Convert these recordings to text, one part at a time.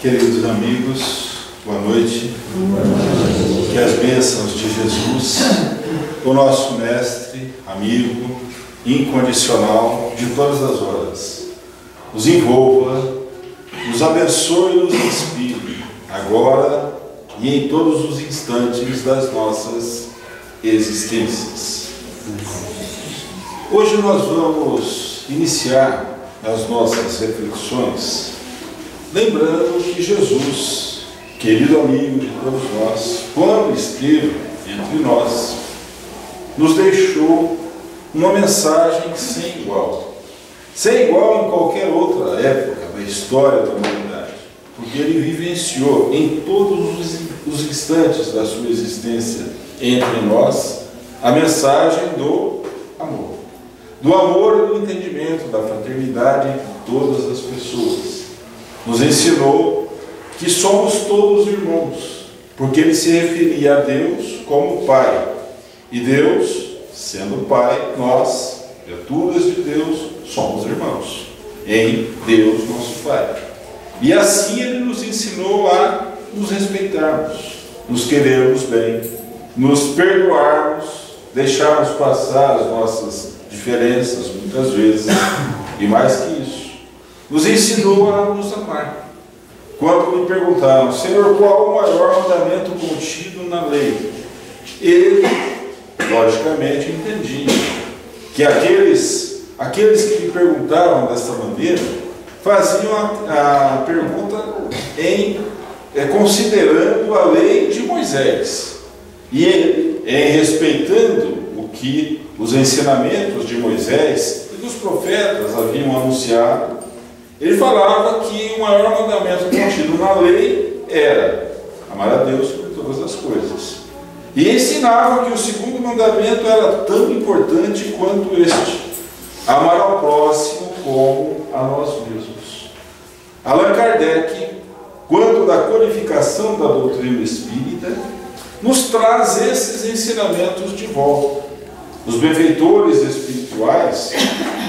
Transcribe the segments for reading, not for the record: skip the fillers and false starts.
Queridos amigos, boa noite. Que as bênçãos de Jesus, o nosso mestre, amigo, incondicional de todas as horas, nos envolva, nos abençoe e nos inspire, agora e em todos os instantes das nossas existências. Hoje nós vamos iniciar as nossas reflexões lembrando que Jesus, querido amigo de todos nós, quando esteve entre nós, nos deixou uma mensagem sem igual em qualquer outra época da história da humanidade, porque ele vivenciou em todos os instantes da sua existência entre nós a mensagem do amor e do entendimento, da fraternidade entre todas as pessoas. Nos ensinou que somos todos irmãos, porque ele se referia a Deus como Pai, e Deus, sendo Pai, nós, criaturas de Deus, somos irmãos em Deus nosso Pai. E assim ele nos ensinou a nos respeitarmos, nos querermos bem, nos perdoarmos, deixarmos passar as nossas diferenças muitas vezes, e mais que isso, nos ensinou a nos amar. Quando me perguntaram: Senhor, qual o maior mandamento contido na lei? Ele, logicamente, entendia que aqueles que me perguntavam dessa maneira faziam a pergunta considerando a lei de Moisés. E ele, respeitando os ensinamentos de Moisés e dos profetas haviam anunciado, ele falava que o maior mandamento contido na lei era amar a Deus sobre todas as coisas. E ensinava que o segundo mandamento era tão importante quanto este: amar ao próximo como a nós mesmos. Allan Kardec, quando da codificação da doutrina espírita, nos traz esses ensinamentos de volta. Os benfeitores espirituais,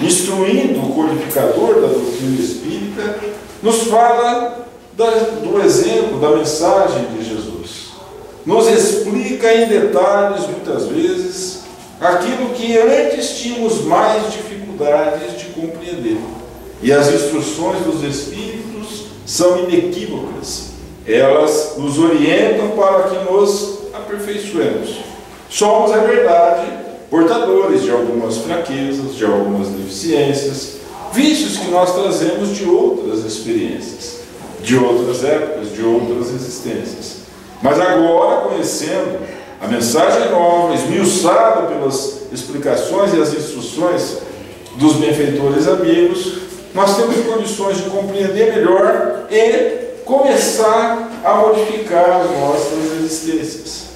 instruindo o codificador da doutrina espírita, nos fala do exemplo, da mensagem de Jesus. Nos explica em detalhes, muitas vezes, aquilo que antes tínhamos mais dificuldades de compreender. E as instruções dos Espíritos são inequívocas. Elas nos orientam para que nos aperfeiçoemos. Somos, é verdade, portadores de algumas fraquezas, de algumas deficiências, vícios que nós trazemos de outras experiências, de outras épocas, de outras existências. Mas agora, conhecendo a mensagem nova, esmiuçada pelas explicações e as instruções dos benfeitores amigos, nós temos condições de compreender melhor e começar a modificar as nossas existências.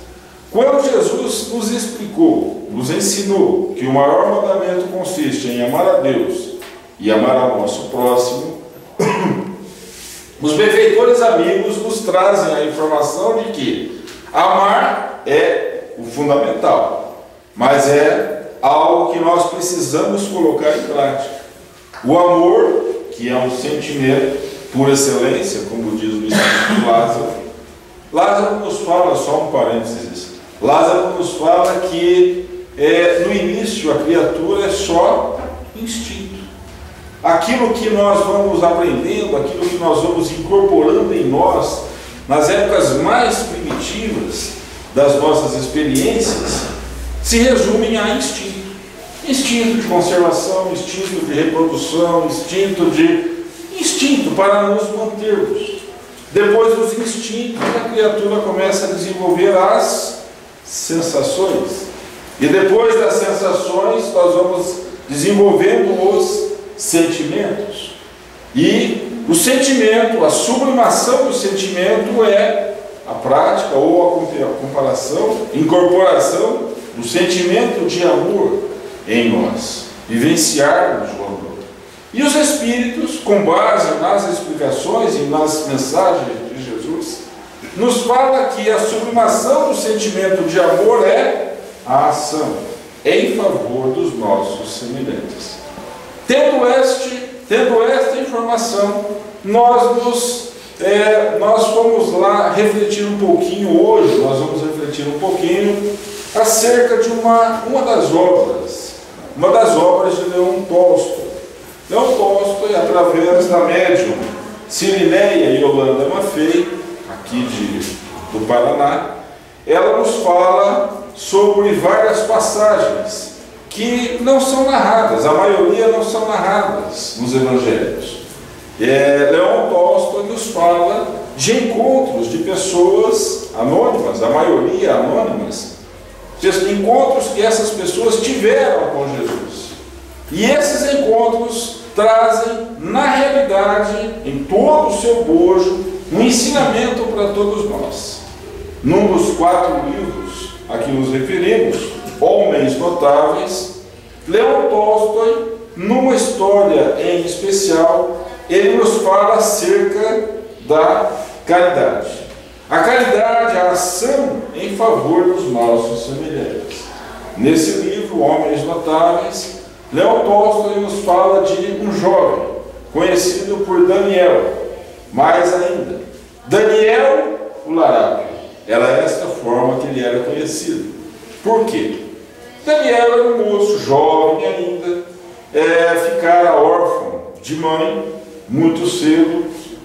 Quando Jesus nos explicou, nos ensinou que o maior mandamento consiste em amar a Deus e amar ao nosso próximo, os benfeitores amigos nos trazem a informação de que amar é o fundamental, mas é algo que nós precisamos colocar em prática. O amor, que é um sentimento por excelência, como diz o Espírito Lázaro. Lázaro nos fala, só um parênteses, Lázaro nos fala que no início a criatura é só instinto. Aquilo que nós vamos aprendendo, aquilo que nós vamos incorporando em nós, nas épocas mais primitivas das nossas experiências, se resumem a instinto. Instinto de conservação, instinto de reprodução, instinto para nos mantermos. Depois dos instintos, a criatura começa a desenvolver as sensações. E depois das sensações, nós vamos desenvolvendo os sentimentos. E o sentimento, a sublimação do sentimento é a prática ou a comparação, incorporação do sentimento de amor em nós, vivenciarmos o amor. E os Espíritos, com base nas explicações e nas mensagens de Jesus, nos fala que a sublimação do sentimento de amor é a ação em favor dos nossos semelhantes. Tendo esta informação, nós nos nós vamos lá refletir um pouquinho hoje, nós vamos refletir um pouquinho acerca de uma das obras de Leon Tolstói. Leon Tolstói, através da médium Cirineia Yolanda Maffei, aqui do Paraná, ela nos fala sobre várias passagens que não são narradas, a maioria não são narradas nos evangelhos. Leon Tolstói nos fala de encontros de pessoas anônimas, a maioria anônimas, encontros que essas pessoas tiveram com Jesus. E esses encontros trazem, na realidade, em todo o seu bojo, um ensinamento para todos nós. Num dos 4 livros a que nos referimos, Homens Notáveis, Leon Tolstói, numa história em especial, ele nos fala acerca da caridade. A caridade, a ação em favor dos nossos semelhantes. Nesse livro, Homens Notáveis, Leon Tolstói nos fala de um jovem, conhecido por Daniel. Mais ainda, Daniel o Larápio. Era esta forma que ele era conhecido. Por quê? Daniel era um moço jovem ainda, ficara órfão de mãe muito cedo,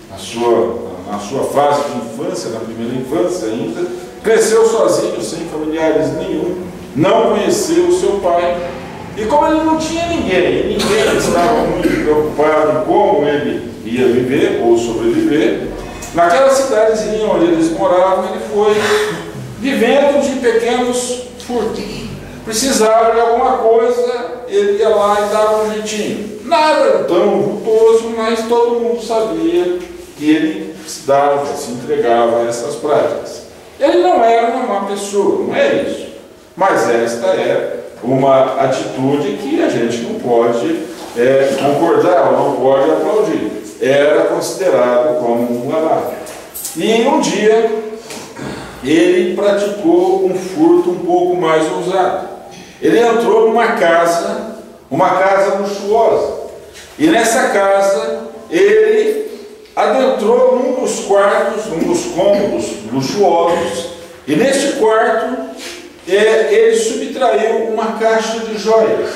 na sua fase de infância, na primeira infância ainda, cresceu sozinho, sem familiares nenhum, não conheceu o seu pai, e como ele não tinha ninguém estava muito preocupado em como ele ia viver ou sobreviver, naquela cidadezinha onde eles moravam, ele foi vivendo de pequenos furtos. Precisava de alguma coisa, ele ia lá e dava um jeitinho. Nada tão vultoso, mas todo mundo sabia que ele se entregava a essas práticas. Ele não era uma má pessoa, não é isso. Mas esta é uma atitude que a gente não pode concordar, ou não pode aplaudir. Era considerado como um larápio. E um dia, ele praticou um furto um pouco mais ousado. Ele entrou numa casa luxuosa. E nessa casa, ele adentrou num dos quartos, num dos cômodos luxuosos, e neste quarto ele subtraiu uma caixa de joias,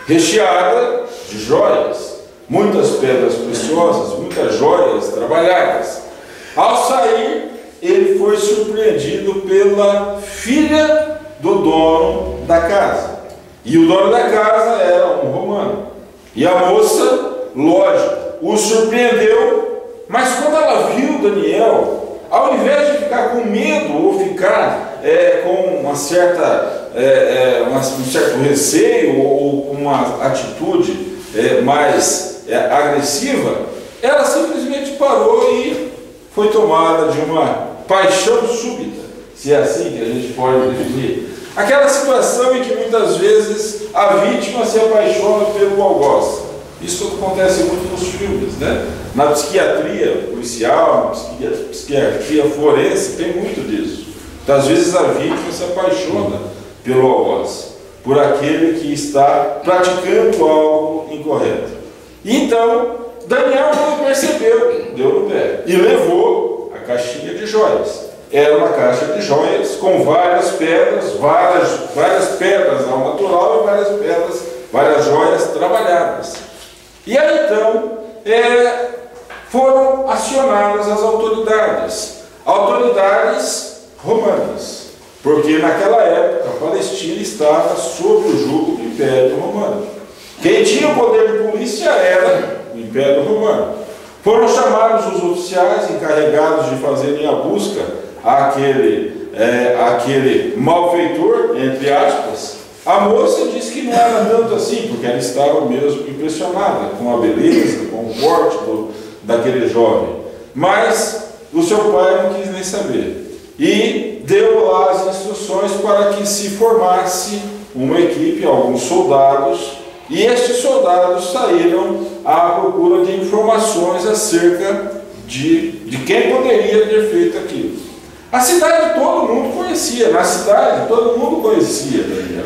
recheada de joias, muitas pedras preciosas, muitas joias trabalhadas. Ao sair, ele foi surpreendido pela filha do dono da casa. E o dono da casa era um romano. E a moça, lógico, o surpreendeu, mas quando ela viu Daniel, ao invés de ficar com medo ou ficar com um certo receio ou uma atitude mais agressiva, ela simplesmente parou e foi tomada de uma paixão súbita, se é assim que a gente pode definir. Aquela situação em que muitas vezes a vítima se apaixona pelo algoz. Isso acontece muito nos filmes, né? Na psiquiatria policial, na psiquiatria forense, tem muito disso. Muitas vezes a vítima se apaixona pelo algoz, por aquele que está praticando algo incorreto. Então, Daniel não percebeu, deu no pé e levou a caixinha de joias. Era uma caixa de joias com várias pedras, várias pedras ao natural e várias joias trabalhadas. E aí então foram acionadas as autoridades romanas, porque naquela época a Palestina estava sob o jugo do Império Romano. Quem tinha o poder de polícia era o Império Romano. Foram chamados os oficiais encarregados de fazerem a busca àquele malfeitor, entre aspas. A moça disse que não era tanto assim, porque ela estava mesmo impressionada com a beleza, com o porte daquele jovem. Mas o seu pai não quis nem saber. E deu lá as instruções para que se formasse uma equipe, alguns soldados, e estes soldados saíram à procura de informações acerca de quem poderia ter feito aquilo. A cidade todo mundo conhecia, na cidade todo mundo conhecia Daniel.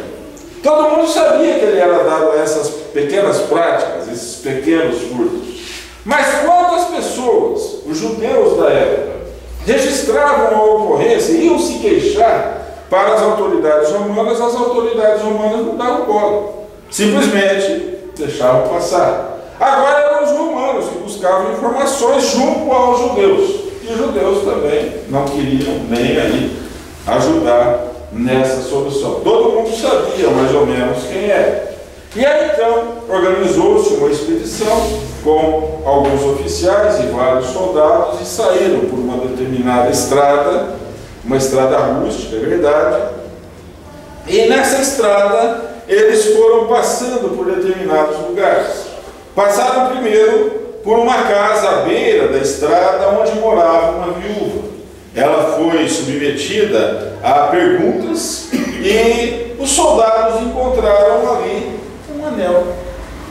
Todo mundo sabia que ele era dado a essas pequenas práticas, esses pequenos furtos. Mas quando as pessoas os judeus da época, registravam a ocorrência, iam se queixar para as autoridades romanas não davam bola. Simplesmente deixavam passar. Agora eram os romanos que buscavam informações junto aos judeus. E os judeus também não queriam nem aí ajudar nessa solução. Todo mundo sabia mais ou menos quem era. E aí então organizou-se uma expedição com alguns oficiais e vários soldados e saíram por uma determinada estrada, uma estrada rústica, é verdade. E nessa estrada eles foram passando por determinados lugares. Passaram primeiro por uma casa à beira da estrada onde morava uma viúva. Ela foi submetida a perguntas e os soldados encontraram ali um anel.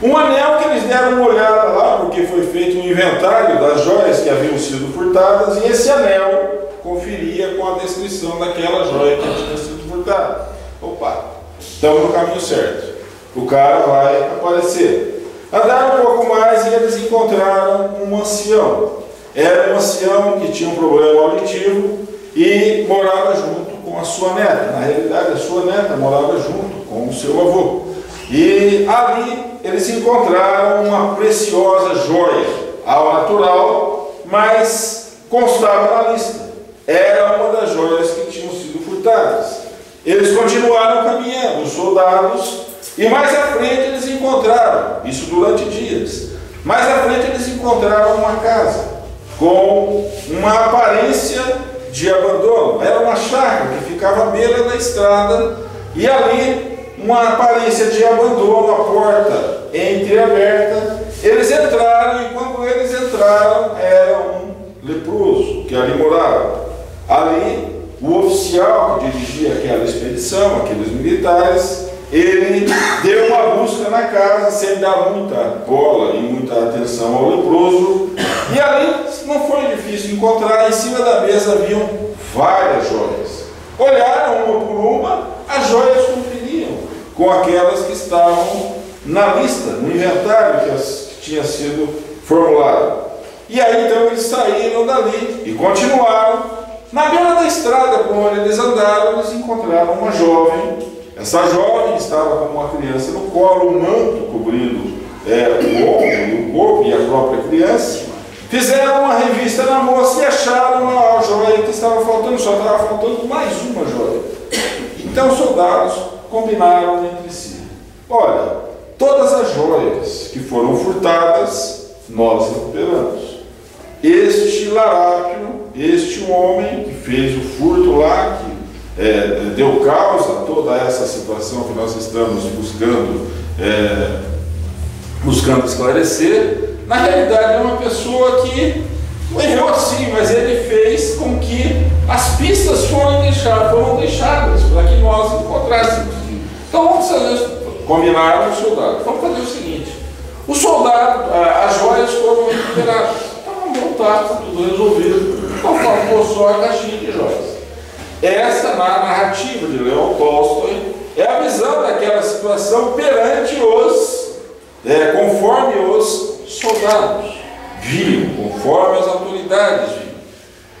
Um anel que eles deram uma olhada lá, porque foi feito um inventário das joias que haviam sido furtadas, e esse anel conferia com a descrição daquela joia que tinha sido furtada. Opa, estamos no caminho certo. O cara vai aparecer. Andaram um pouco mais e eles encontraram um ancião. Era um ancião que tinha um problema auditivo e morava junto com a sua neta. Na realidade, a sua neta morava junto com o seu avô. E ali eles encontraram uma preciosa joia, ao natural, mas constava na lista. Era uma das joias que tinham sido furtadas. Eles continuaram caminhando, os soldados, e mais à frente eles encontraram, isso durante dias, mais à frente eles encontraram uma casa com uma aparência de abandono. Era uma chácara que ficava à beira da estrada e ali uma aparência de abandono, a porta entreaberta. Eles entraram e quando eles entraram era um leproso que ali morava. Ali o oficial que dirigia aquela expedição, aqueles militares, ele deu uma busca na casa sem dar muita bola e muita atenção ao leproso, e ali não foi difícil encontrar. Em cima da mesa haviam várias joias. Olharam uma por uma, as joias conferiam com aquelas que estavam na lista, no inventário que tinha sido formulado. E aí então eles saíram dali e continuaram. Na beira da estrada por onde eles andaram, eles encontraram uma jovem. Essa jovem estava com uma criança no colo, um manto cobrindo o ombro e o corpo e a própria criança. Fizeram uma revista na moça e acharam a joia que estava faltando, só estava faltando mais uma joia. Então os soldados combinaram entre si: olha, todas as joias que foram furtadas, nós recuperamos. Este larápio, este homem que fez o furto lá, que deu causa a toda essa situação que nós estamos buscando esclarecer, na realidade é uma pessoa que não errou sim, mas ele fez com que as pistas foram deixadas para que nós encontrássemos. Então vamos fazer, combinaram os soldados, vamos fazer o seguinte: os soldados, as joias foram recuperadas, então vamos voltar, está tudo resolvido, então faltou só a caixinha de joias. Essa, na narrativa de Leon Tolstói, é a visão daquela situação perante conforme os soldados viam, conforme as autoridades viam.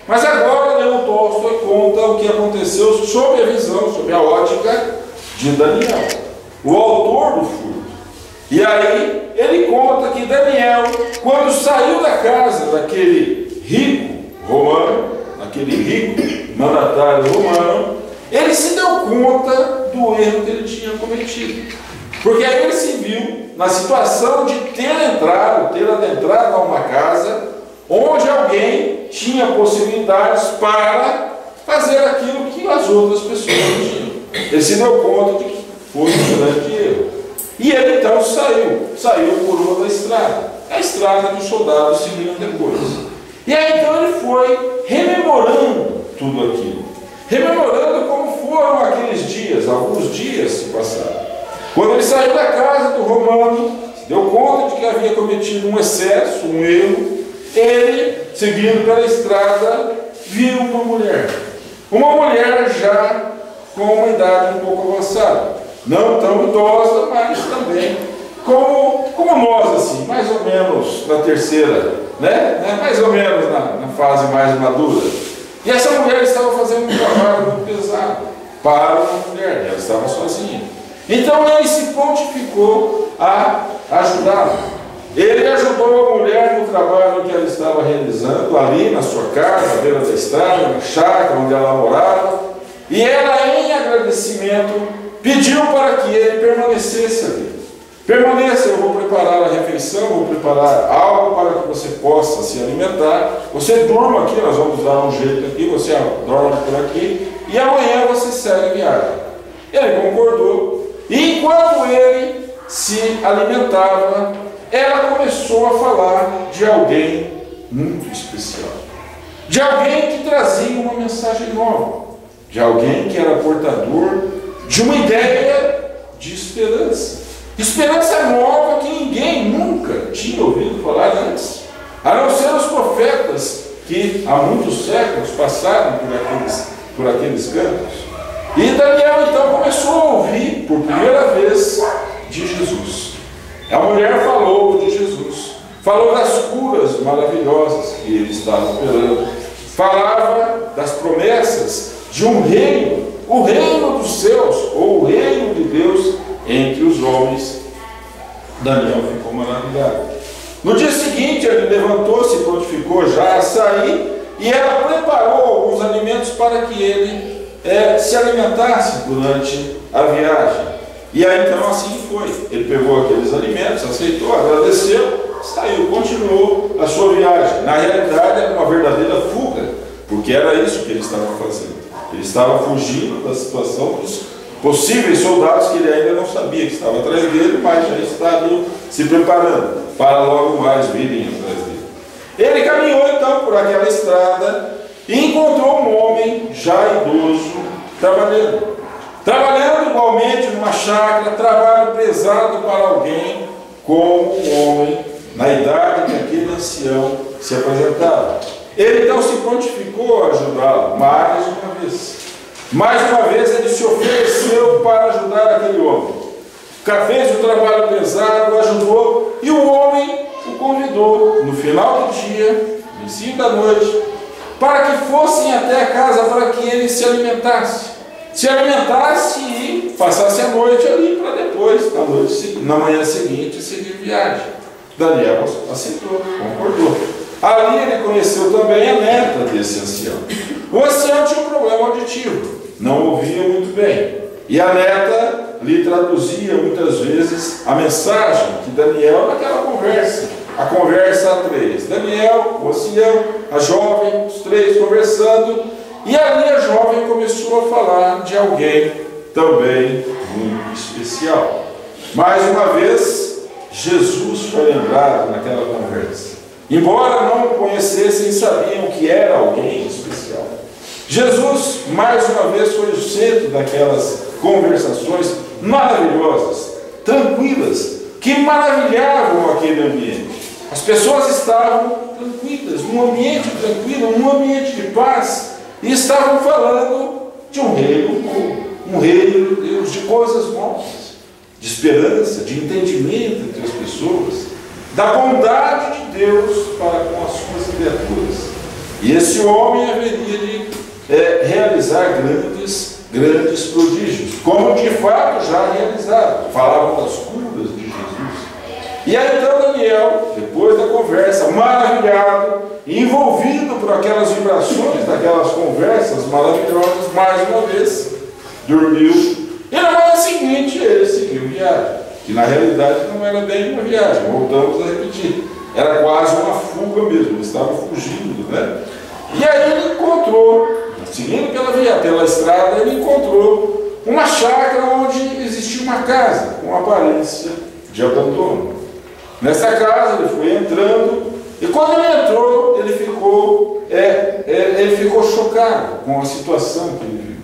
Mas agora Leon Tolstói conta o que aconteceu sob a visão, sob a ótica de Daniel, o autor do furto. E aí ele conta que Daniel, quando saiu da casa daquele rico romano, aquele rico mandatário romano, ele se deu conta do erro que ele tinha cometido. Porque aí ele se viu na situação de ter adentrado a uma casa onde alguém tinha possibilidades para fazer aquilo que as outras pessoas não tinham. Ele se deu conta de que foi um grande erro. E ele então saiu por uma da estrada, a estrada que os soldados seguiram depois. E aí então ele foi rememorando tudo aquilo, rememorando como foram aqueles dias, alguns dias se passaram. Quando ele saiu da casa do romano, se deu conta de que havia cometido um excesso, um erro, ele, seguindo pela estrada, viu uma mulher já com uma idade um pouco avançada, não tão idosa, mas também como como nós, assim, mais ou menos na terceira, né? Mais ou menos na fase mais madura. E essa mulher estava fazendo um trabalho muito pesado para uma mulher, ela estava sozinha. Então ele se prontificou a ajudá-la. Ele ajudou a mulher no trabalho que ela estava realizando, ali na sua casa, à beira da estrada, na chácara onde ela morava. E ela, em agradecimento, pediu para que ele permanecesse ali. Permaneça, eu vou preparar a refeição, vou preparar algo para que você possa se alimentar. Você durma aqui, nós vamos dar um jeito aqui, você dorme por aqui, e amanhã você segue a viagem. Ele concordou, e enquanto ele se alimentava, ela começou a falar de alguém muito especial. De alguém que trazia uma mensagem nova. De alguém que era portador de uma ideia de esperança. Esperança nova que ninguém nunca tinha ouvido falar antes, a não ser os profetas que há muitos séculos passaram por aqueles campos. E Daniel então começou a ouvir por primeira vez de Jesus. A mulher falou de Jesus, falou das curas maravilhosas que ele estava operando, falava das promessas de um reino, o reino dos céus, ou o reino de Deus entre os homens. Daniel ficou maravilhado. No dia seguinte ele levantou-se e prontificou já a sair, e ela preparou alguns alimentos para que ele se alimentasse durante a viagem. E aí então assim foi. Ele pegou aqueles alimentos, aceitou, agradeceu, saiu, continuou a sua viagem. Na realidade era uma verdadeira fuga, porque era isso que ele estava fazendo. Ele estava fugindo da situação dos possíveis soldados que ele ainda não sabia que estavam atrás dele, mas já estavam se preparando para logo mais virem atrás dele. Ele caminhou então por aquela estrada e encontrou um homem já idoso trabalhando igualmente numa chácara, trabalho pesado para alguém como um homem na idade que aquele ancião se apresentava. Ele então se prontificou a ajudá-lo mais uma vez. Mais uma vez ele se ofereceu para ajudar aquele homem. Fez o trabalho pesado, ajudou, e o homem o convidou no final do dia, no início da noite, para que fossem até a casa, para que ele se alimentasse e passasse a noite ali, para depois, na manhã seguinte, seguir viagem. Daniel aceitou, concordou. Ali ele conheceu também a neta desse ancião. O ancião tinha um problema auditivo, não ouvia muito bem. E a neta lhe traduzia muitas vezes a mensagem que Daniel, naquela conversa, a conversa a três. Daniel, o ancião, a jovem, os três conversando. E ali a jovem começou a falar de alguém também muito especial. Mais uma vez, Jesus foi lembrado naquela conversa. Embora não o conhecessem, sabiam que era alguém especial. Jesus, mais uma vez, foi o centro daquelas conversações maravilhosas, tranquilas, que maravilhavam aquele ambiente. As pessoas estavam tranquilas, num ambiente tranquilo, num ambiente de paz, e estavam falando de um reino novo, um reino de Deus, de coisas novas, de esperança, de entendimento entre as pessoas, da bondade de Deus para com as suas criaturas. E esse homem haveria de realizar grandes prodígios, como de fato já realizaram. Falavam das curas de Jesus. E aí então Daniel, depois da conversa, maravilhado, envolvido por aquelas vibrações daquelas conversas maravilhosas, mais uma vez, dormiu. E na manhã seguinte ele seguiu viagem, que na realidade não era bem uma viagem, voltamos a repetir. Era quase uma fuga mesmo, ele estava fugindo, né? E aí ele encontrou, seguindo pela estrada, ele encontrou uma chácara onde existia uma casa com aparência de abandono. Nessa casa ele foi entrando, e quando ele entrou, ele ficou chocado com a situação que ele viu.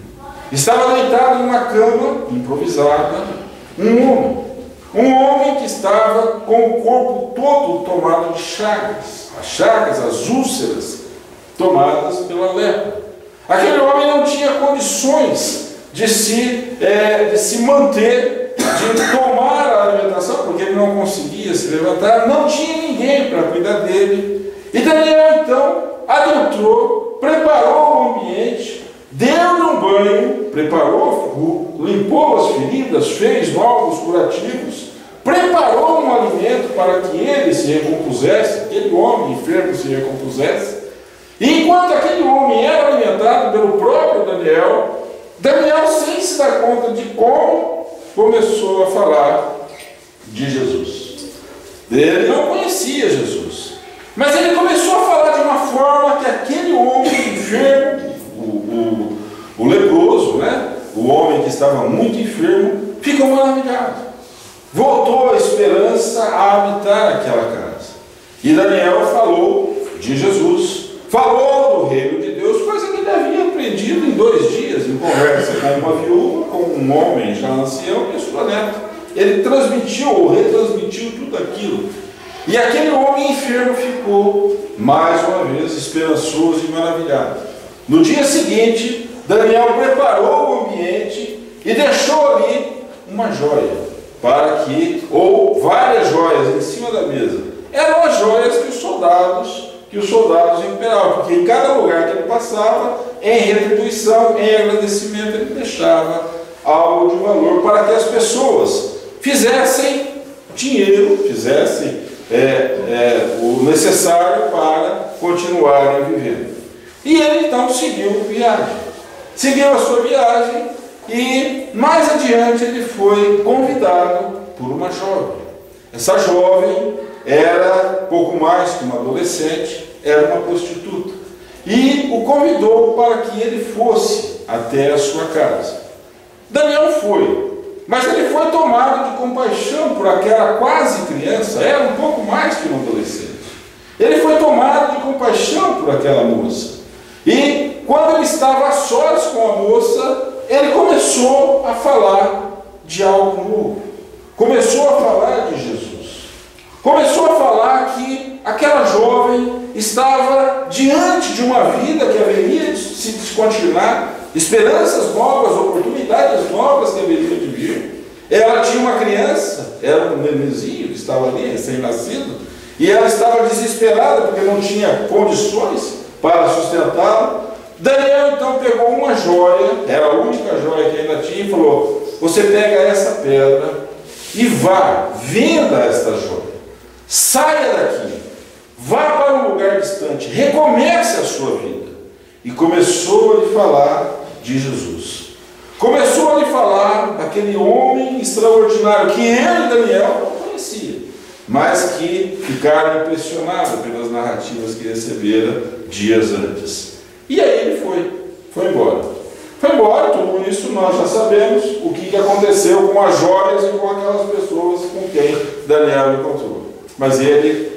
Estava deitado em uma cama improvisada, um homem que estava com o corpo todo tomado de chagas, as úlceras tomadas pela lepra. Aquele homem não tinha condições de se manter, de tomar a alimentação, porque ele não conseguia se levantar, não tinha ninguém para cuidar dele. E Daniel então adentrou, preparou o ambiente, deu-lhe um banho, preparou, limpou as feridas, fez novos curativos, preparou um alimento para que ele se recompusesse, aquele homem enfermo se recompusesse. E enquanto aquele homem era alimentado pelo próprio Daniel, Daniel, sem se dar conta de como, começou a falar de Jesus. Ele não conhecia Jesus, mas ele começou a falar de uma forma que aquele homem enfermo, o leproso, né? O homem que estava muito enfermo, ficou maravilhado. Voltou a esperança a habitar aquela casa. E Daniel falou de Jesus, falou do reino de Deus, coisa que ele havia aprendido em 2 dias, em conversa com uma viúva, com um homem já ancião e a sua neta. Ele transmitiu ou retransmitiu tudo aquilo. E aquele homem enfermo ficou, mais uma vez, esperançoso e maravilhado. No dia seguinte, Daniel preparou o ambiente e deixou ali uma joia, para que, ou várias joias em cima da mesa. Eram as joias que os soldados imperavam, porque em cada lugar que ele passava, em retribuição, em agradecimento, ele deixava algo de valor para que as pessoas fizessem dinheiro, fizessem o necessário para continuarem vivendo. E ele então seguiu a sua viagem, e mais adiante ele foi convidado por uma jovem. Essa jovem era pouco mais que uma adolescente, era uma prostituta, e o convidou para que ele fosse até a sua casa. Daniel foi, mas ele foi tomado de compaixão por aquela quase criança, era um pouco mais que um adolescente. Ele foi tomado de compaixão por aquela moça, e quando ele estava a sós com a moça, ele começou a falar de algo novo, começou a falar de Jesus. Começou a falar que aquela jovem estava diante de uma vida que haveria de se descontinuar, esperanças novas, oportunidades novas que haveriam de vir. Ela tinha uma criança, era um nenenzinho que estava ali, recém-nascido, e ela estava desesperada porque não tinha condições para sustentá-la. Daniel então pegou uma joia, era a única joia que ainda tinha, e falou: você pega essa pedra e vá, venda esta joia. Saia daqui, vá para um lugar distante, recomece a sua vida. E começou a lhe falar de Jesus. Começou a lhe falar daquele homem extraordinário que ele, Daniel, não conhecia, mas que ficaram impressionados pelas narrativas que recebera dias antes. E aí ele foi embora. Foi embora, tudo isso nós já sabemos o que aconteceu com as joias e com aquelas pessoas com quem Daniel encontrou. Mas ele,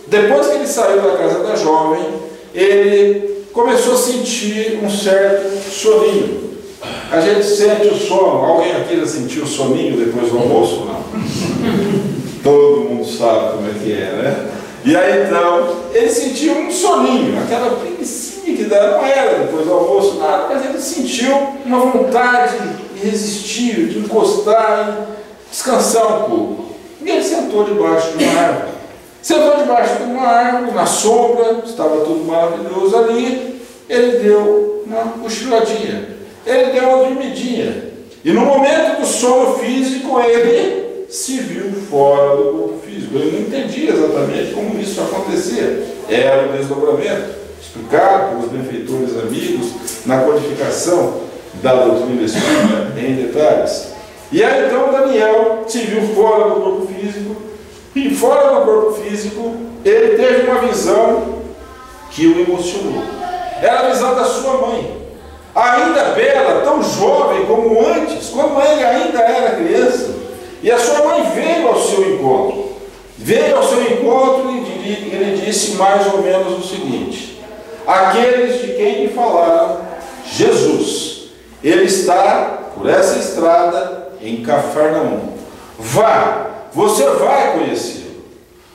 depois que ele saiu da casa da jovem, ele começou a sentir um certo soninho. A gente sente o sono. Alguém aqui já sentiu o soninho depois do almoço? Não. Todo mundo sabe como é que é, né? E aí então, ele sentiu um soninho, aquela preguicinha que dá, não era depois do almoço, nada, mas ele sentiu uma vontade irresistível de encostar e descansar um pouco. E ele sentou debaixo de uma árvore. Sentou debaixo de uma árvore, na sombra, estava tudo maravilhoso ali. Ele deu uma cochiladinha, ele deu uma dormidinha. E no momento do sono físico, ele se viu fora do corpo físico. Ele não entendia exatamente como isso acontecia. Era o desdobramento, explicado pelos benfeitores amigos, na codificação da doutrina espírita em detalhes. E aí então Daniel se viu fora do corpo físico, e fora do corpo físico ele teve uma visão que o emocionou. Era a visão da sua mãe, ainda bela, tão jovem como antes, quando ele ainda era criança. E a sua mãe veio ao seu encontro. Veio ao seu encontro e ele disse mais ou menos o seguinte: aqueles de quem lhe falaram, Jesus, ele está por essa estrada em Cafarnaum. Vá, você vai conhecê-lo.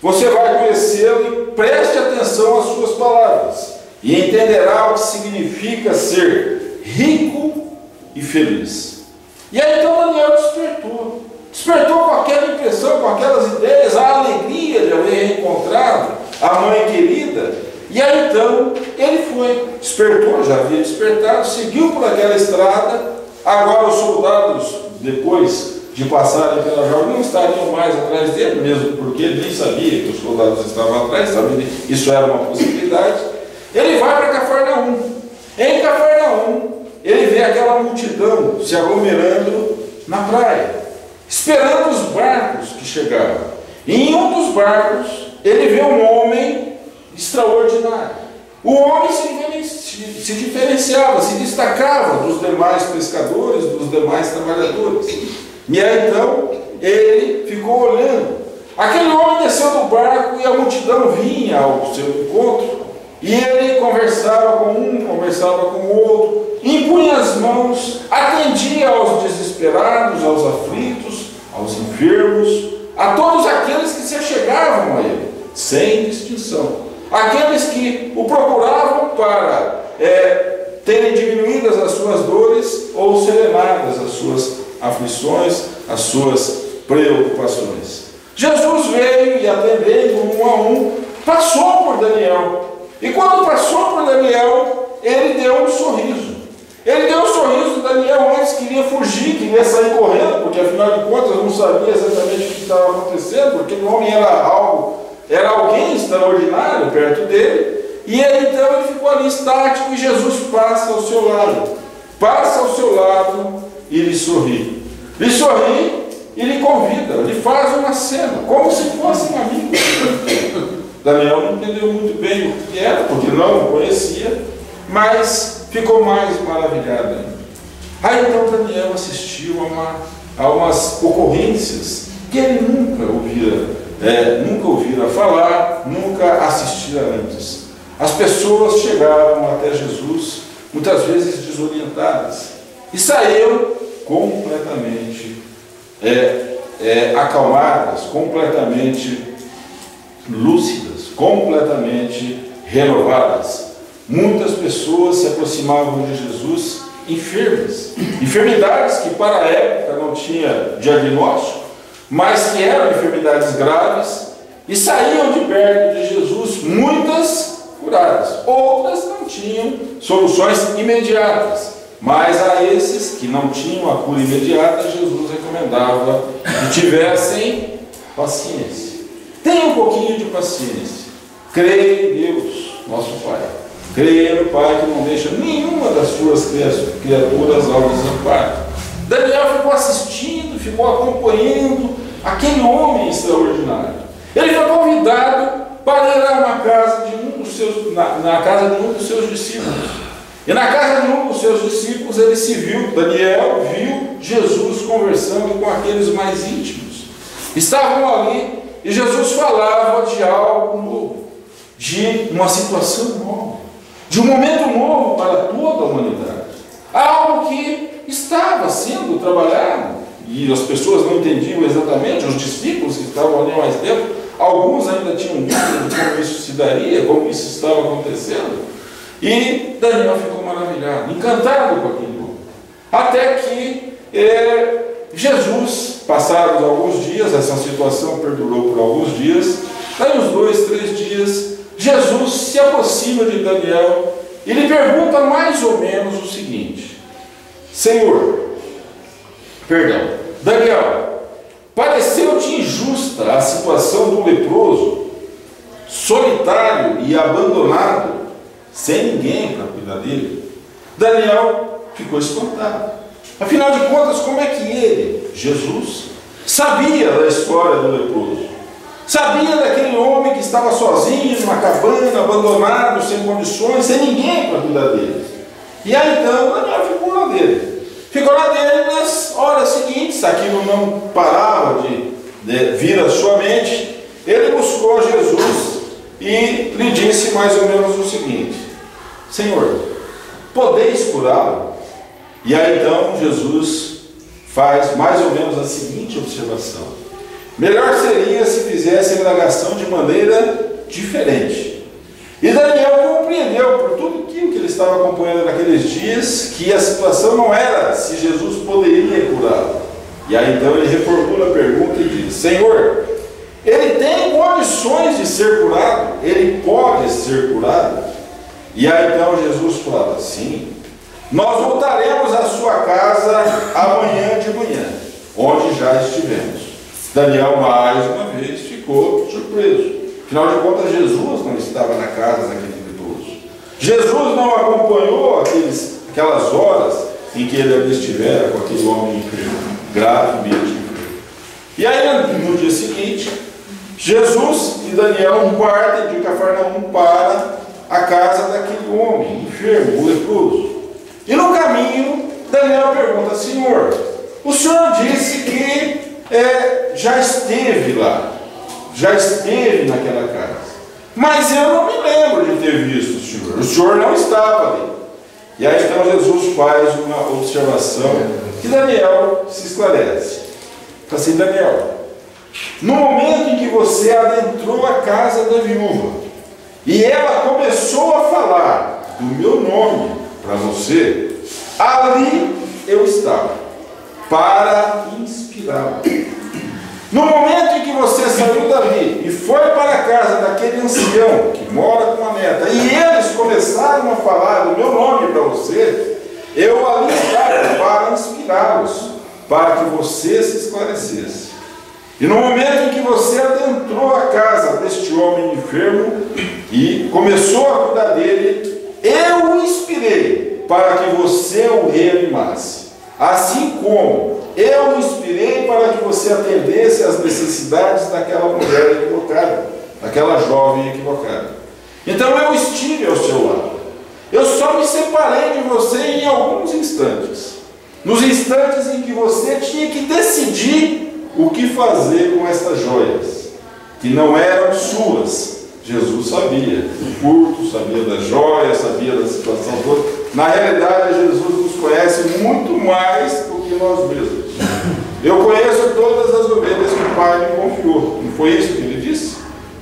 Você vai conhecê-lo e preste atenção às suas palavras e entenderá o que significa ser rico e feliz. E aí então Daniel despertou. despertou com aquela impressão, com aquelas ideias, a alegria de haver reencontrado a mãe querida. E aí então ele foi, despertou, já havia despertado, seguiu por aquela estrada. Agora os soldados, depois de passarem pela jovem, não estariam mais atrás dele, mesmo porque ele nem sabia que os soldados estavam atrás, sabia que isso era uma possibilidade. Ele vai para Cafarnaum. Em Cafarnaum, ele vê aquela multidão se aglomerando na praia, esperando os barcos que chegavam. E em um dos barcos, ele vê um homem extraordinário. O homem se diferenciava, se destacava dos demais pescadores, dos demais trabalhadores. E aí então, ele ficou olhando. Aquele homem desceu do barco e a multidão vinha ao seu encontro. E ele conversava com um, conversava com o outro, impunha as mãos, atendia aos desesperados, aos aflitos, aos enfermos, a todos aqueles que se achegavam a ele, sem distinção. Aqueles que o procuravam para terem diminuídas as suas dores ou serenadas as suas aflições, as suas preocupações. Jesus veio e, atendendo um a um, passou por Daniel. E quando passou por Daniel, ele deu um sorriso. Ele deu um sorriso. Daniel antes queria fugir, queria sair correndo, porque afinal de contas não sabia exatamente o que estava acontecendo, porque o homem era alguém extraordinário perto dele. E aí então ele ficou ali estático e Jesus passa ao seu lado. Passa ao seu lado e lhe sorri. Lhe sorri e lhe convida, lhe faz uma cena, como se fossem amigos. Daniel não entendeu muito bem o que era, porque não o conhecia, mas ficou mais maravilhado ainda. Aí então Daniel assistiu a umas ocorrências que ele nunca ouvira falar, nunca assistira antes. As pessoas chegavam até Jesus, muitas vezes desorientadas, e saíram completamente acalmadas, completamente lúcidas, completamente renovadas. Muitas pessoas se aproximavam de Jesus enfermas, enfermidades que para a época não tinha diagnóstico, mas que eram enfermidades graves, e saíam de perto de Jesus, muitas curadas, outras não tinham soluções imediatas, mas a esses que não tinham a cura imediata, Jesus recomendava que tivessem paciência. Tenha um pouquinho de paciência. Creia em Deus, nosso Pai. Creia no Pai que não deixa nenhuma das suas criaturas ao desamparo. Daniel ficou assistindo, ficou acompanhando aquele homem extraordinário. Ele foi convidado para ir na casa de um dos seus discípulos. E na casa de um dos seus discípulos ele se viu, Daniel viu Jesus conversando com aqueles mais íntimos. Estavam ali e Jesus falava de algo novo, de uma situação nova, de um momento novo para toda a humanidade. Algo que estava sendo trabalhado e as pessoas não entendiam exatamente, os discípulos que estavam ali há mais tempo, alguns ainda tinham dúvida de como isso se daria, como isso estava acontecendo. E Daniel ficou maravilhado, encantado com aquilo. Até que Jesus, passados alguns dias, essa situação perdurou por alguns dias, daí uns 2, 3 dias, Jesus se aproxima de Daniel e lhe pergunta mais ou menos o seguinte: Daniel, pareceu-te injusta a situação do leproso, solitário e abandonado, sem ninguém para cuidar dele? Daniel ficou espantado. Afinal de contas, como é que ele, Jesus, sabia da história do leproso? Sabia daquele homem que estava sozinho numa cabana, abandonado, sem condições, sem ninguém para cuidar dele. E aí então Daniel ficou lá dele. Ficou lá dele nas horas seguintes, aquilo não parava de vir à sua mente. Ele buscou Jesus e lhe disse mais ou menos o seguinte: Senhor, podeis curá-lo? E aí então Jesus faz mais ou menos a seguinte observação: melhor seria se fizesse a indagação de maneira diferente. E Daniel compreendeu, por tudo aquilo que ele estava acompanhando naqueles dias, que a situação não era se Jesus poderia curá-lo. E aí então ele reformula a pergunta e diz: Senhor, ele tem condições de ser curado? Ele pode ser curado? E aí então Jesus fala: sim, nós voltaremos à sua casa amanhã de manhã, onde já estivemos. Daniel mais uma vez ficou surpreso. Afinal de contas, Jesus não estava na casa daquele leproso. Jesus não acompanhou aquelas horas em que ele estivera com aquele homem enfermo, gravemente enfermo. E aí no dia seguinte, Jesus e Daniel partem de Cafarnaum para a casa daquele homem enfermo, o leproso. E no caminho, Daniel pergunta: Senhor, o Senhor disse que já esteve lá, já esteve naquela casa, mas eu não me lembro de ter visto o Senhor não estava ali. E aí então Jesus faz uma observação que Daniel se esclarece. Fala assim: Daniel, no momento em que você adentrou a casa da viúva e ela começou a falar do meu nome para você, ali eu estava, para inspirá-la. No momento em que você saiu dali e foi para a casa daquele ancião que mora com a neta, e eles começaram a falar do meu nome para você, eu ali estava para inspirá-los, para que você se esclarecesse. E no momento em que você adentrou a casa deste homem enfermo e começou a cuidar dele, eu o inspirei para que você o reanimasse. Assim como eu o inspirei para que você atendesse às necessidades daquela mulher equivocada, daquela jovem equivocada. Então eu estive ao seu lado. Eu só me separei de você em alguns instantes. Nos instantes em que você tinha que decidir o que fazer com estas joias, que não eram suas. Jesus sabia do furto, sabia das joias, sabia da situação toda. Na realidade, Jesus nos conhece muito mais do que nós mesmos. Eu conheço todas as ovelhas que o Pai me confiou. Não foi isso que ele disse?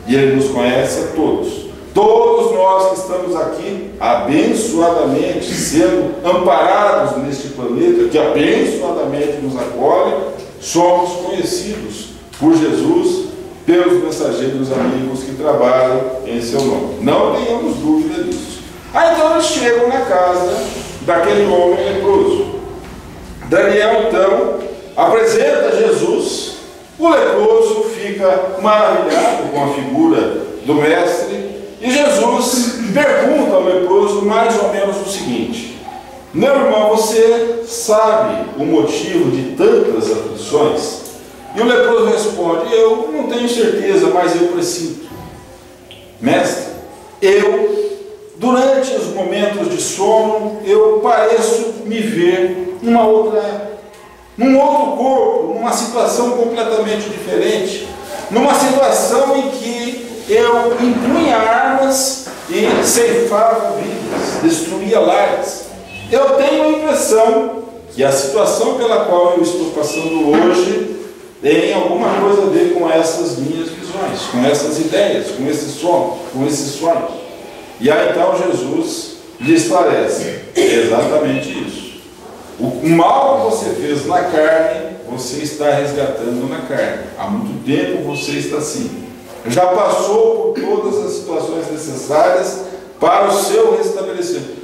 E ele nos conhece a todos. Todos nós que estamos aqui, abençoadamente, sendo amparados neste planeta, que abençoadamente nos acolhe, somos conhecidos por Jesus, pelos mensageiros amigos que trabalham em seu nome. Não tenhamos dúvida disso. Aí então eles chegam na casa daquele homem leproso. Daniel então apresenta Jesus. O leproso fica maravilhado com a figura do mestre. E Jesus pergunta ao leproso mais ou menos o seguinte: meu irmão, você sabe o motivo de tantas aflições? E o leproso responde: eu não tenho certeza, mas eu presinto. Mestre, durante os momentos de sono, eu pareço me ver num outro corpo, numa situação completamente diferente, numa situação em que eu impunha armas e ceifava vidas, destruía lares. Eu tenho a impressão que a situação pela qual eu estou passando hoje tem alguma coisa a ver com essas minhas visões, com essas ideias, com esses sonhos. E aí então Jesus lhe esclarece: é exatamente isso. O mal que você fez na carne, você está resgatando na carne. Há muito tempo você está assim. Já passou por todas as situações necessárias para o seu restabelecimento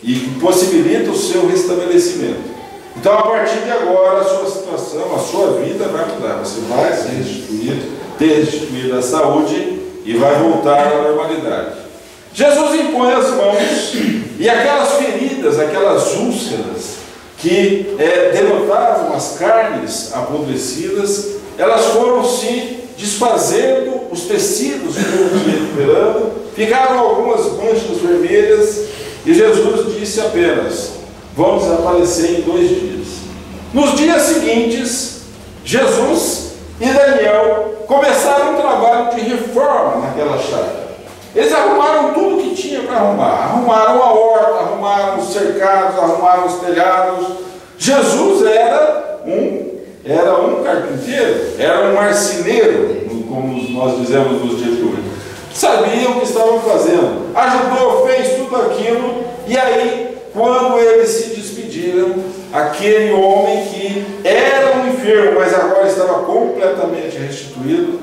e possibilita o seu restabelecimento. Então, a partir de agora, a sua situação, a sua vida vai mudar. Você vai ser restituído, ter restituído a saúde e vai voltar à normalidade. Jesus impõe as mãos e aquelas feridas, aquelas úlceras que denotavam as carnes apodrecidas, elas foram se desfazendo, os tecidos foram se recuperando, ficaram algumas manchas vermelhas e Jesus disse apenas: vão desaparecer em 2 dias. Nos dias seguintes, Jesus e Daniel começaram um trabalho de reforma naquela chácara. Eles arrumaram tudo que tinha para arrumar. Arrumaram a horta, arrumaram os cercados, arrumaram os telhados. Jesus era um carpinteiro, era um marceneiro, como nós dizemos nos dias de hoje. Sabia o que estavam fazendo, ajudou, fez tudo aquilo, e aí, quando eles se despediram, aquele homem que era um enfermo, mas agora estava completamente restituído.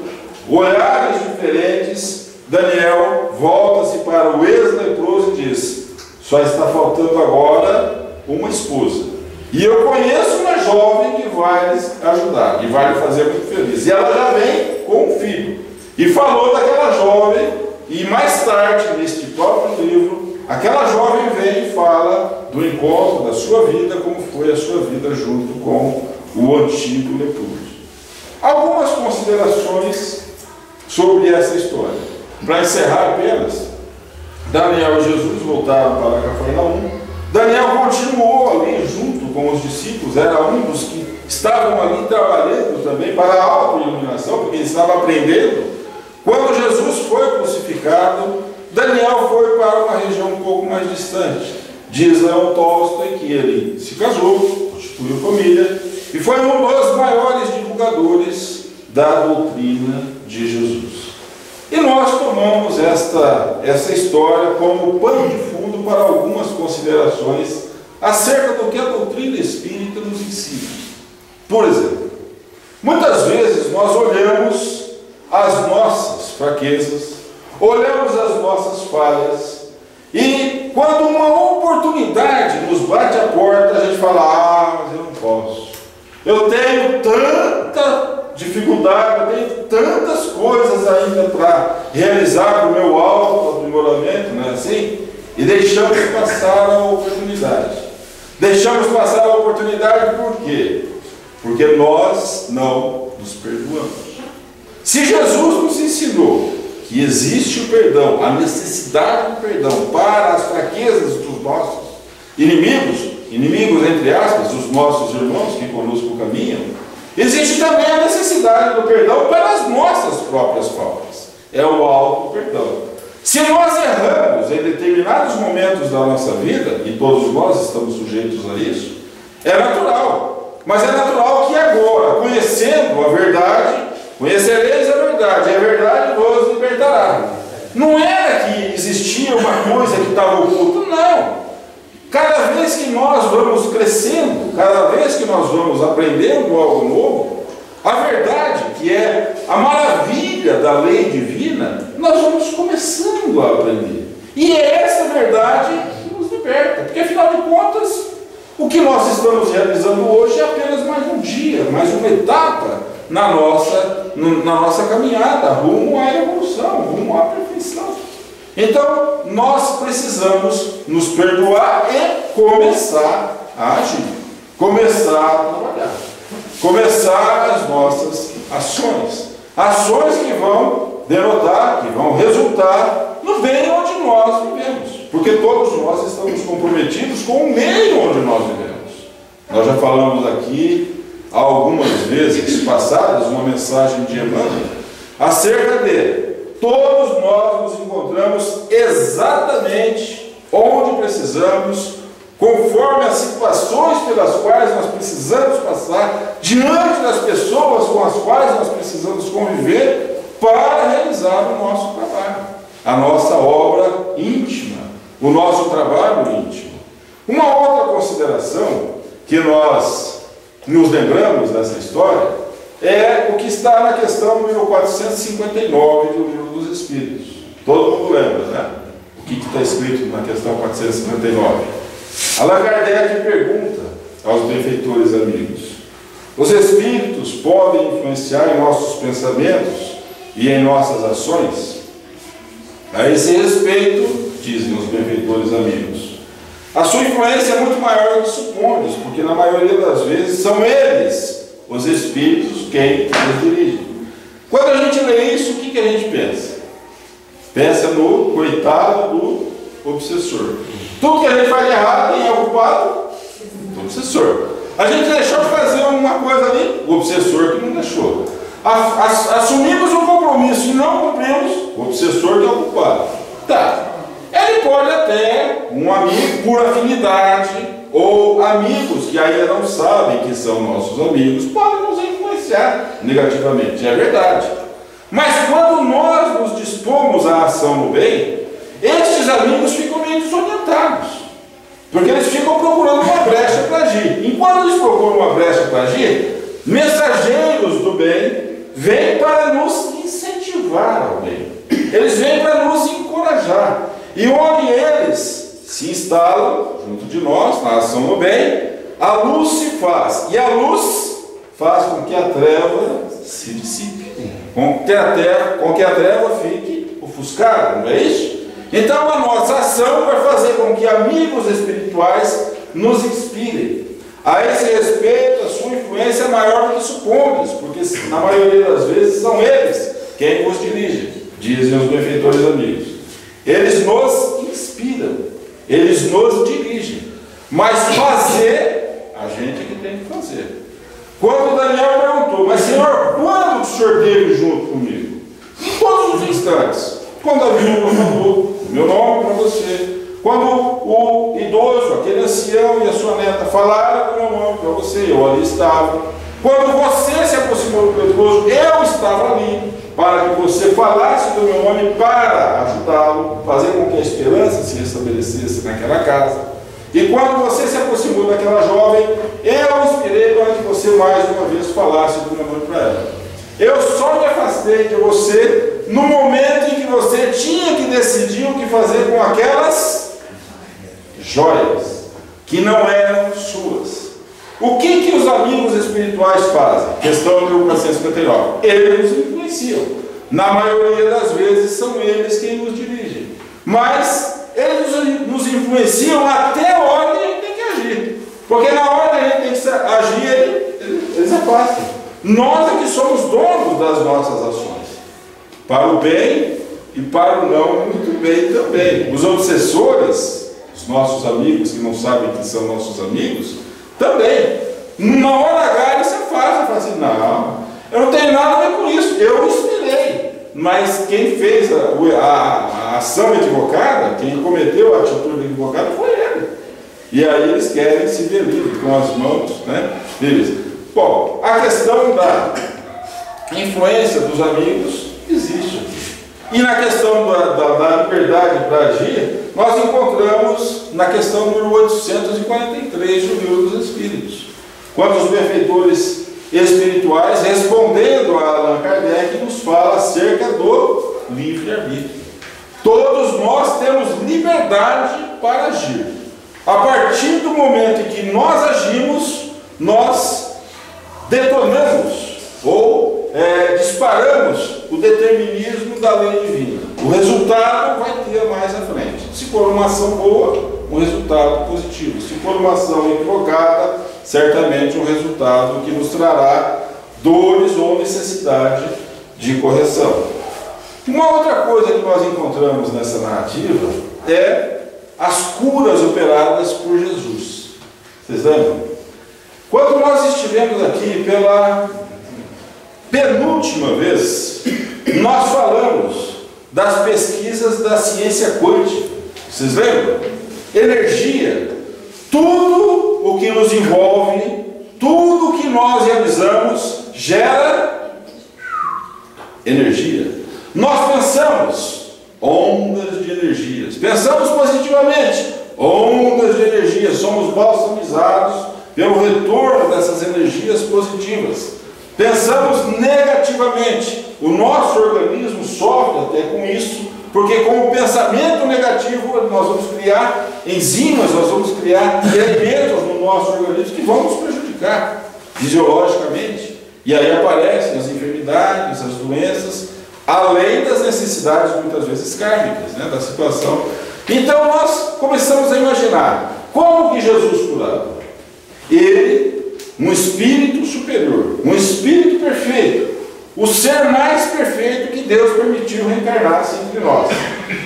Olhares diferentes, Daniel volta-se para o ex-leproso e diz: só está faltando agora uma esposa. E eu conheço uma jovem que vai lhes ajudar e vai lhe fazer muito feliz. E ela já vem com um filho. E falou daquela jovem, e mais tarde, neste próprio livro, aquela jovem vem e fala do encontro da sua vida, como foi a sua vida junto com o antigo leproso. Algumas considerações sobre essa história. Para encerrar apenas, Daniel e Jesus voltaram para Cafarnaum. Daniel continuou ali junto com os discípulos, era um dos que estavam ali trabalhando também para a autoiluminação, porque ele estava aprendendo. Quando Jesus foi crucificado, Daniel foi para uma região um pouco mais distante. Diz Leon Tolstói que ele se casou, constituiu família e foi um dos maiores divulgadores da doutrina de Jesus. E nós tomamos essa história como pano de fundo para algumas considerações acerca do que a doutrina espírita nos ensina. Por exemplo, muitas vezes nós olhamos as nossas fraquezas, olhamos as nossas falhas, e quando uma oportunidade nos bate à porta, a gente fala: mas eu não posso. Eu tenho tanta dificuldade, eu tenho tantas coisas ainda para realizar para o meu autoaprimoramento, não é assim? E deixamos passar a oportunidade. Deixamos passar a oportunidade por quê? Porque nós não nos perdoamos. Se Jesus nos ensinou que existe o perdão, a necessidade do perdão para as fraquezas dos nossos inimigos entre aspas, os nossos irmãos que conosco caminham, existe também a necessidade do perdão para as nossas próprias faltas. É o auto-perdão. Se nós erramos em determinados momentos da nossa vida, e todos nós estamos sujeitos a isso, é natural. Mas é natural que agora, conhecendo a verdade, conhecereis a verdade, e a verdade vos libertará. Não era que existia uma coisa que estava oculta, não. Cada vez que nós vamos crescendo, cada vez que nós vamos aprendendo algo novo, a verdade, que é a maravilha da lei divina, nós vamos começando a aprender. E é essa verdade que nos liberta, porque afinal de contas, o que nós estamos realizando hoje é apenas mais um dia, mais uma etapa na nossa caminhada rumo à evolução, rumo à perfeição. Então, nós precisamos nos perdoar e começar a agir, começar a trabalhar, começar as nossas ações. Ações que vão denotar, que vão resultar no bem onde nós vivemos. Porque todos nós estamos comprometidos com o meio onde nós vivemos. Nós já falamos aqui, algumas vezes passadas, uma mensagem de Emmanuel, acerca de todos nós nos encontramos exatamente onde precisamos, conforme as situações pelas quais nós precisamos passar, diante das pessoas com as quais nós precisamos conviver, para realizar o nosso trabalho, a nossa obra íntima, o nosso trabalho íntimo. Uma outra consideração que nós nos lembramos dessa história é o que está na questão número 459 do Livro dos Espíritos. Todo mundo lembra, né? O que está escrito na questão 459? Allan Kardec pergunta aos benfeitores amigos: os espíritos podem influenciar em nossos pensamentos e em nossas ações? A esse respeito, dizem os benfeitores amigos, a sua influência é muito maior do que supondes, porque na maioria das vezes são eles, os espíritos, quem nos dirigem. Quando a gente lê isso, o que a gente pensa? Pensa no coitado do obsessor. Tudo que a gente faz de errado, quem é o culpado? O obsessor. A gente deixou de fazer uma coisa ali, o obsessor que não deixou. Assumimos um compromisso e não cumprimos, o obsessor que é o culpado. Tá. Ele pode até, um amigo por afinidade, ou amigos que ainda não sabem que são nossos amigos, podem nos influenciar negativamente, é verdade. Mas quando nós nos dispomos à ação no bem, estes amigos ficam meio desorientados, porque eles ficam procurando uma brecha para agir. Enquanto eles procuram uma brecha para agir, mensageiros do bem, vêm para nos incentivar ao bem. Eles vêm para nos encorajar. E onde eles se instalam, junto de nós, na ação do bem, a luz se faz. E a luz faz com que a treva se dissipe. Com que a treva fique ofuscada, não é isso? Então a nossa ação vai fazer com que amigos espirituais nos inspirem. A esse respeito, a sua influência é maior do que supondes, porque na maioria das vezes são eles quem nos dirigem, dizem os benfeitores amigos. Eles nos inspiram, eles nos dirigem, mas fazer, a gente que tem que fazer. Quando Daniel perguntou, mas Senhor, quando o Senhor esteve junto comigo? Em todos os instantes. Quando a viúva falou, meu nome para você. Quando o idoso, aquele ancião e a sua neta falaram o meu nome para você, eu ali estava. Quando você se aproximou do idoso, eu estava ali, para que você falasse do meu nome para ajudá-lo, fazer com que a esperança se restabelecesse naquela casa. E quando você se aproximou daquela jovem, eu inspirei para que você mais uma vez falasse do meu nome para ela. Eu só me afastei de você no momento em que você tinha que decidir o que fazer com aquelas joias que não eram suas. O que os amigos espirituais fazem? Questão de Lucas 159. Eles nos influenciam. Na maioria das vezes são eles quem nos dirigem. Mas eles nos influenciam até a hora que a gente tem que agir. Porque na hora que a gente tem que agir, eles afastam. Nós é que somos donos das nossas ações. Para o bem e para o não muito bem também. Os obsessores, os nossos amigos que não sabem que são nossos amigos, também. Na hora H eles se afastam e falam assim, não, eu não tenho nada a ver com isso, eu inspirei. Mas quem fez a ação equivocada, quem cometeu a atitude equivocada foi ele. E aí eles querem se ver livre com as mãos, né, deles. Bom, a questão da influência dos amigos existe aqui. E na questão da liberdade para agir, nós encontramos na questão número 843 do Livro dos Espíritos, quando os benfeitores espirituais, respondendo a Allan Kardec, nos fala acerca do livre-arbítrio. Todos nós temos liberdade para agir. A partir do momento em que nós agimos, nós detonamos ou disparamos o determinismo da lei divina. O resultado vai ter mais à frente. Se for uma ação boa, um resultado positivo. Se for uma ação equivocada, certamente um resultado que nos trará dores ou necessidade de correção. Uma outra coisa que nós encontramos nessa narrativa é as curas operadas por Jesus. Vocês lembram? Quando nós estivemos aqui pela penúltima vez, nós falamos das pesquisas da ciência quântica. Vocês lembram? Energia. Tudo o que nos envolve, tudo o que nós realizamos gera energia. Nós pensamos ondas de energias. Pensamos positivamente, ondas de energia. Somos balsamizados pelo retorno dessas energias positivas. Pensamos negativamente. O nosso organismo sofre até com isso, porque com o pensamento negativo nós vamos criar enzimas, nós vamos criar elementos no nosso organismo que vão nos prejudicar fisiologicamente. E aí aparecem as enfermidades, as doenças, além das necessidades muitas vezes kármicas, né, da situação. Então nós começamos a imaginar como que Jesus curava. Ele, um espírito superior, um espírito perfeito, o ser mais perfeito que Deus permitiu reencarnar-se entre nós.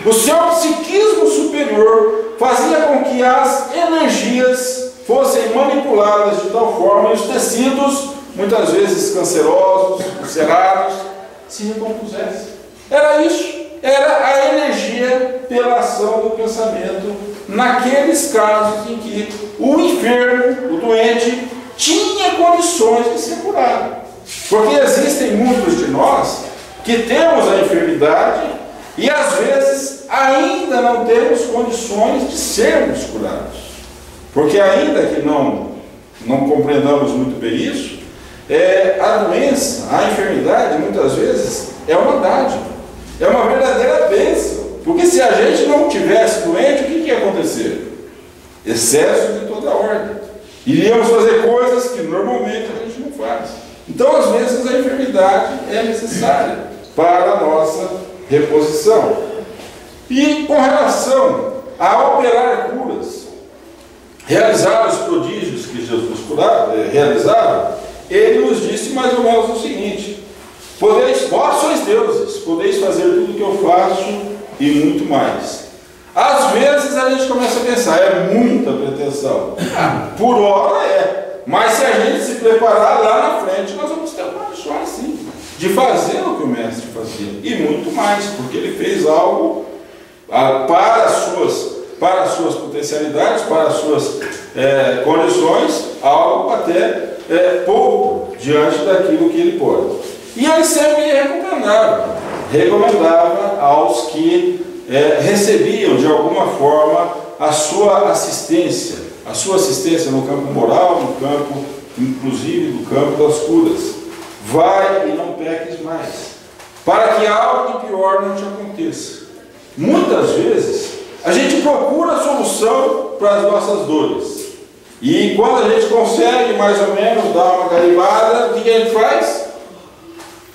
O seu psiquismo superior fazia com que as energias fossem manipuladas de tal forma e os tecidos, muitas vezes cancerosos, ulcerados, se recompusessem. Era isso. Era a energia pela ação do pensamento naqueles casos em que o enfermo, o doente, tinha condições de ser curado. Porque existem muitos de nós que temos a enfermidade e às vezes ainda não temos condições de sermos curados. Porque ainda que não compreendamos muito bem isso, A doença, a enfermidade, muitas vezes, é uma dádiva, é uma verdadeira bênção. Porque se a gente não tivesse doente, o que ia acontecer? Excesso de toda ordem. Iríamos fazer coisas que normalmente a gente não faz. Então, às vezes, a enfermidade é necessária para a nossa reposição. E com relação a operar curas, realizar os prodígios que Jesus realizava, ele nos disse mais ou menos o seguinte: vós sois deuses, podeis fazer tudo o que eu faço e muito mais. Às vezes a gente começa a pensar, é muita pretensão. Por hora é, mas se a gente se preparar lá na frente, nós vamos ter uma chance sim, de fazer o que o mestre fazia, e muito mais, porque ele fez algo para as suas potencialidades, para as suas condições, algo até pouco diante daquilo que ele pode. E ele sempre recomendava aos que recebiam de alguma forma a sua assistência no campo moral, no campo, inclusive no campo das curas. Vai e não peques mais, para que algo de pior não te aconteça. Muitas vezes a gente procura a solução para as nossas dores, e quando a gente consegue mais ou menos dar uma garibada, o que a gente faz?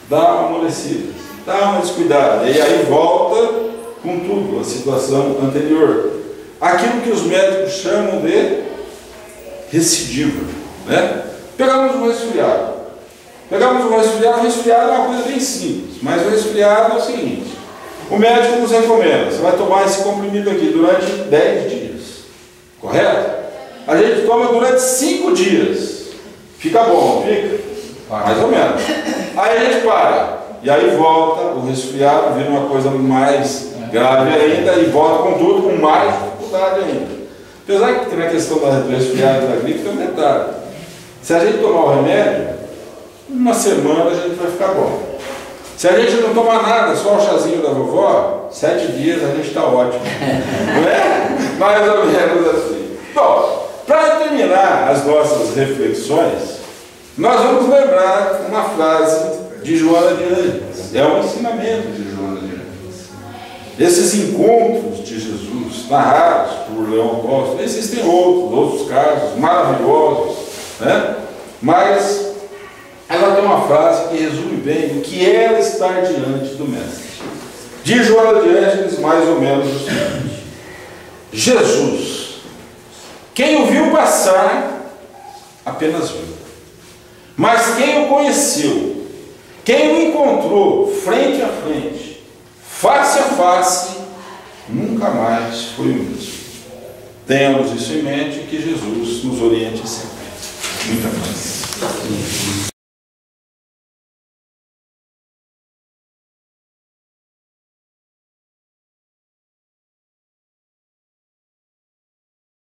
Dá uma amolecida, dá uma descuidada, e aí volta com tudo a situação anterior. Aquilo que os médicos chamam de recidiva, né? Pegamos um resfriado. Resfriado é uma coisa bem simples, mas o resfriado é o seguinte: o médico nos recomenda, você vai tomar esse comprimido aqui durante 10 dias, correto? A gente toma durante 5 dias, fica bom, não fica? Mais ou menos. Aí a gente para, e aí volta, o resfriado vira uma coisa mais grave ainda, e volta com tudo, com mais dificuldade ainda. Apesar que na questão do resfriado e da gripe tem um detalhe: se a gente tomar o remédio, uma semana a gente vai ficar bom. Se a gente não tomar nada, só o chazinho da vovó, 7 dias a gente está ótimo. Não é? Mais ou menos assim. Bom, para terminar as nossas reflexões, nós vamos lembrar uma frase de Joana de Ângeles. É um ensinamento de Joana de Ângeles. Esses encontros de Jesus, narrados por Leão Apóstolo, existem outros casos maravilhosos, né? Mas ela tem uma frase que resume bem o que é estar diante do Mestre. De Joana de Ângeles, mais ou menos o seguinte: Jesus, quem o viu passar, apenas viu. Mas quem o conheceu, quem o encontrou frente a frente, face a face, nunca mais foi o mesmo. Tenhamos isso em mente, que Jesus nos oriente sempre. Muita paz.